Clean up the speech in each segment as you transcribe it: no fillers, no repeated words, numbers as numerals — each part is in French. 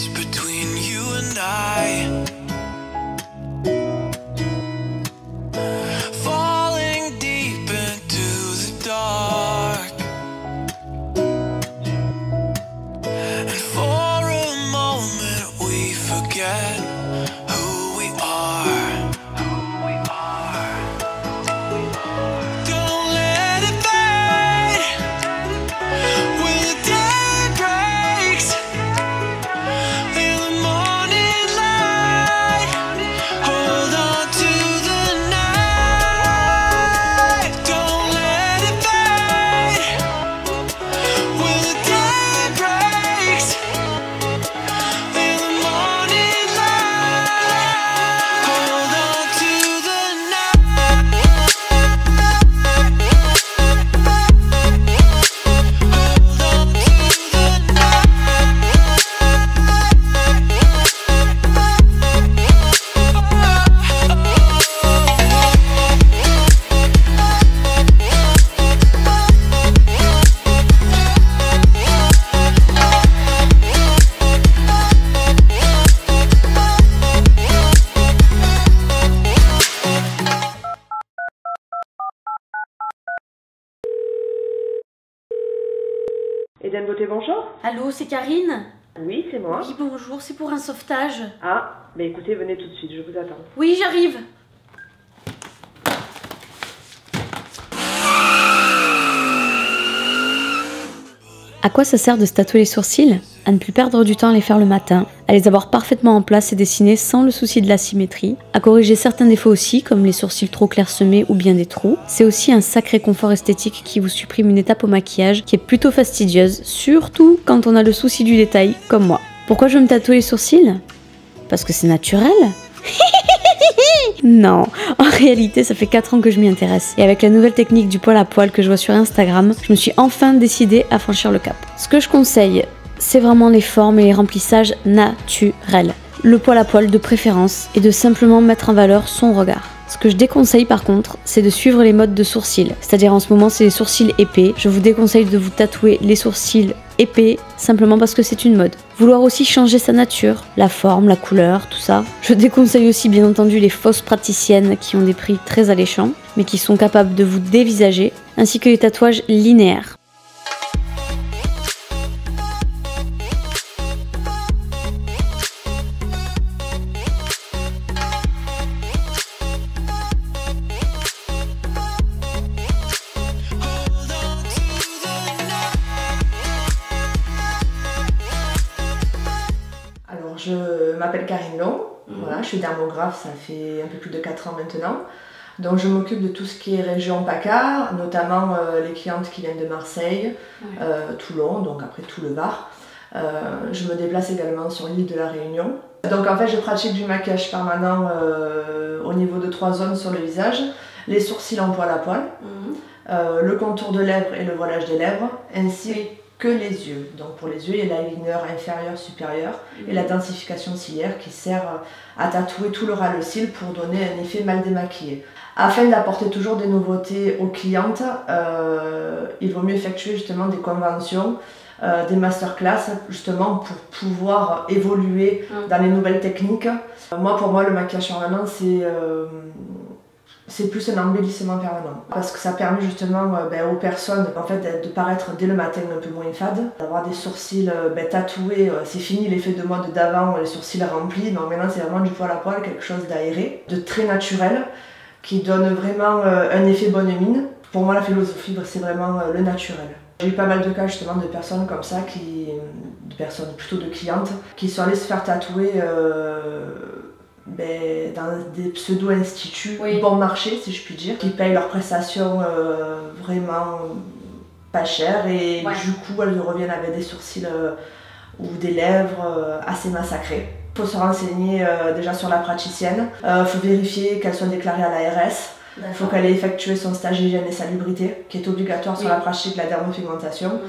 space between you and I. Falling deep into the dark. And for a moment we forget who we are. Don't let it fade when the day breaks. In the morning light, hold on to the night. Don't let it fade when the day breaks. In the morning light, hold on to the night. Hold on to the Eden Beauté, bonjour. Allô, c'est Karine? Oui, c'est moi. Oui, bonjour, c'est pour un sauvetage. Ah, bah écoutez, venez tout de suite, je vous attends. Oui, j'arrive. À quoi ça sert de se tatouer les sourcils? À ne plus perdre du temps à les faire le matin, à les avoir parfaitement en place et dessinés sans le souci de la symétrie, à corriger certains défauts aussi, comme les sourcils trop clairsemés ou bien des trous. C'est aussi un sacré confort esthétique qui vous supprime une étape au maquillage qui est plutôt fastidieuse, surtout quand on a le souci du détail, comme moi. Pourquoi je veux me tatouer les sourcils? Parce que c'est naturel. Non, en réalité ça fait 4 ans que je m'y intéresse et avec la nouvelle technique du poil à poil que je vois sur Instagram, je me suis enfin décidée à franchir le cap. Ce que je conseille, c'est vraiment les formes et les remplissages naturels. Le poil à poil de préférence et de simplement mettre en valeur son regard. Ce que je déconseille par contre, c'est de suivre les modes de sourcils. C'est-à-dire en ce moment c'est les sourcils épais. Je vous déconseille de vous tatouer les sourcils épais simplement parce que c'est une mode. Vouloir aussi changer sa nature, la forme, la couleur, tout ça. Je déconseille aussi bien entendu les fausses praticiennes qui ont des prix très alléchants, mais qui sont capables de vous dévisager, ainsi que les tatouages linéaires. Je m'appelle Karine Long, voilà, je suis dermographe, ça fait un peu plus de 4 ans maintenant. Donc je m'occupe de tout ce qui est région PACA, notamment les clientes qui viennent de Marseille, Toulon, donc après tout le Var. Je me déplace également sur l'île de la Réunion. Donc en fait je pratique du maquillage permanent au niveau de 3 zones sur le visage. Les sourcils en poil à poil, le contour de lèvres et le voilage des lèvres, ainsi que les yeux. Donc pour les yeux, il y a l'eyeliner inférieur, supérieur et la densification ciliaire qui sert à tatouer tout le ras de cils pour donner un effet mal démaquillé. Afin d'apporter toujours des nouveautés aux clientes, il vaut mieux effectuer justement des conventions, des masterclass justement pour pouvoir évoluer dans les nouvelles techniques. Pour moi, le maquillage permanent, c'est plus un embellissement permanent parce que ça permet justement aux personnes en fait, de paraître dès le matin un peu moins fade, d'avoir des sourcils tatoués, c'est fini l'effet de mode d'avant, les sourcils remplis, donc maintenant c'est vraiment du poil à poil, quelque chose d'aéré, de très naturel, qui donne vraiment un effet bonne mine. Pour moi la philosophie c'est vraiment le naturel. J'ai eu pas mal de cas justement de personnes comme ça, plutôt de clientes, qui sont allées se faire tatouer dans des pseudo-instituts bon marché si je puis dire, qui payent leurs prestations vraiment pas cher et du coup elles reviennent avec des sourcils ou des lèvres assez massacrées. Il faut se renseigner déjà sur la praticienne, faut vérifier qu'elle soit déclarée à l'ARS. Il faut qu'elle ait effectué son stage d'hygiène et salubrité qui est obligatoire sur la pratique de la dermopigmentation.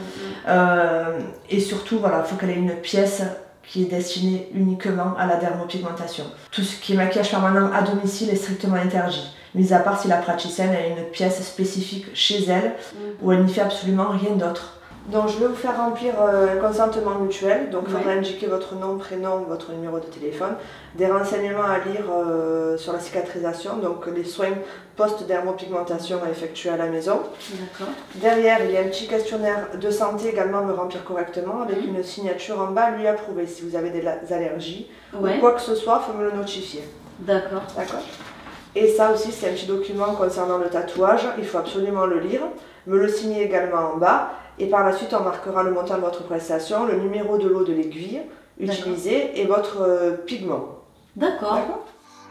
Et surtout, il faut qu'elle ait une pièce qui est destinée uniquement à la dermopigmentation. Tout ce qui est maquillage permanent à domicile est strictement interdit, mis à part si la praticienne a une pièce spécifique chez elle où elle n'y fait absolument rien d'autre. Donc je vais vous faire remplir un consentement mutuel, donc il Ouais. faudra indiquer votre nom, prénom, votre numéro de téléphone, des renseignements à lire sur la cicatrisation, donc les soins post-dermopigmentation à effectuer à la maison. D'accord. Derrière, il y a un petit questionnaire de santé également à me remplir correctement avec une signature en bas, lui approuvé. Si vous avez des allergies ou quoi que ce soit, il faut me le notifier. D'accord. D'accord. Et ça aussi, c'est un petit document concernant le tatouage. Il faut absolument le lire, me le signer également en bas. Et par la suite, on marquera le montant de votre prestation, le numéro de lot de l'aiguille utilisée et votre pigment. D'accord. D'accord.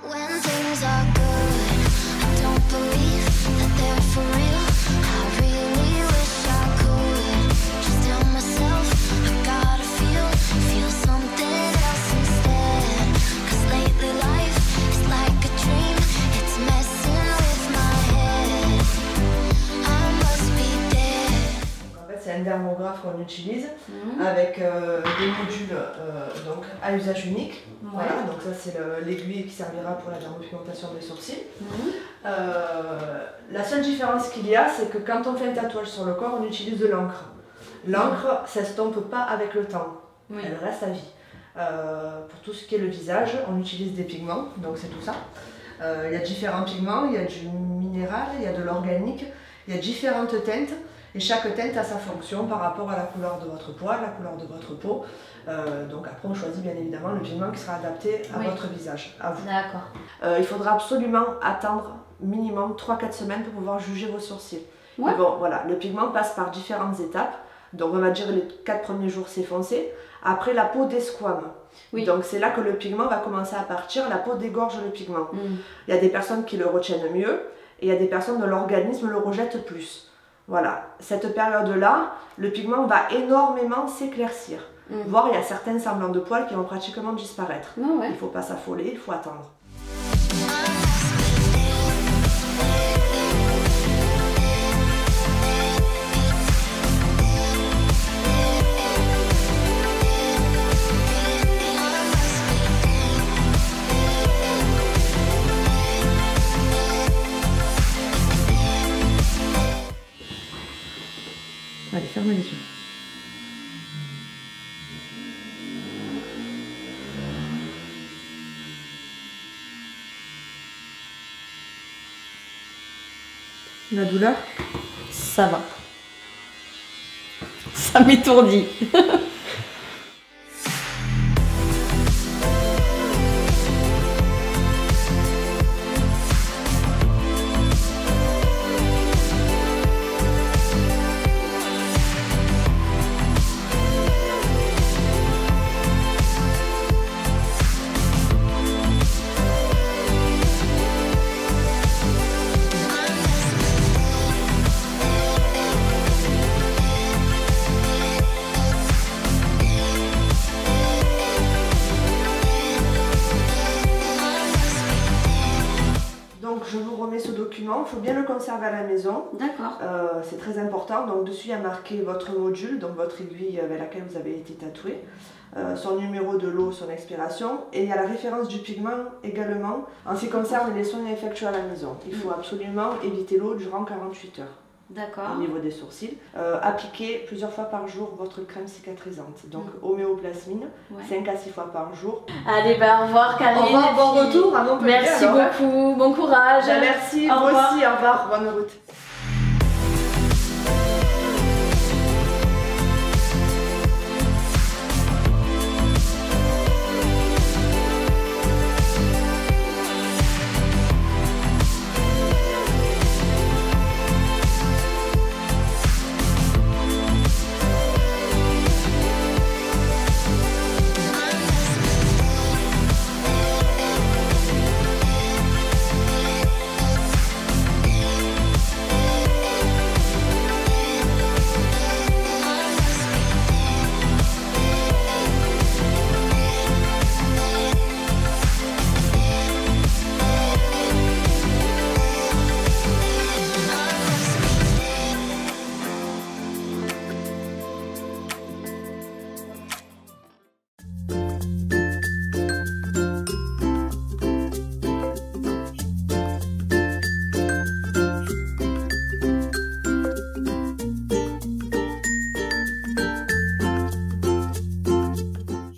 When things are good, I don't believe that they're for real. I really wish I could just tell myself I gotta feel something else instead. 'Cause lately life is like a dream, it's messing with my head. I must be dead. En fait, c'est un dermographe qu'on utilise avec des modules donc, à usage unique. Voilà, donc ça c'est l'aiguille qui servira pour la dermopigmentation des sourcils. La seule différence qu'il y a, c'est que quand on fait un tatouage sur le corps, on utilise de l'encre. L'encre, ça ne s'estompe pas avec le temps, elle reste à vie. Pour tout ce qui est le visage, on utilise des pigments, donc c'est tout ça. Il y a différents pigments, il y a du minéral, il y a de l'organique, il y a différentes teintes. Et chaque teinte a sa fonction par rapport à la couleur de votre poil, la couleur de votre peau. Donc après on choisit bien évidemment le pigment qui sera adapté à votre visage, à vous. D'accord. Il faudra absolument attendre minimum 3-4 semaines pour pouvoir juger vos sourcils. Ouais. Mais bon, voilà, le pigment passe par différentes étapes. Donc on va dire les 4 premiers jours c'est foncé. Après la peau desquame. Oui. Donc c'est là que le pigment va commencer à partir, la peau dégorge le pigment. Il y a des personnes qui le retiennent mieux et il y a des personnes dont l'organisme le rejette plus. Voilà, cette période-là, le pigment va énormément s'éclaircir. Voire il y a certains semblants de poils qui vont pratiquement disparaître. Ouais. Il ne faut pas s'affoler, il faut attendre. Allez, ferme les yeux. La douleur? Ça va. Ça m'étourdit. Donc je vous remets ce document, il faut bien le conserver à la maison. D'accord. C'est très important. Donc dessus il y a marqué votre module, donc votre aiguille avec laquelle vous avez été tatoué, son numéro de lot, son expiration, et il y a la référence du pigment également en ce qui concerne les soins effectués à la maison. Il faut absolument éviter l'eau durant 48 heures. D'accord. Au niveau des sourcils. Appliquez plusieurs fois par jour votre crème cicatrisante. Donc homéoplasmine, 5 à 6 fois par jour. Allez, bah, au revoir Karine. Au revoir, bon retour à Montpellier. Merci alors. beaucoup, bon courage. Merci, Au vous revoir. aussi, au revoir, bonne route.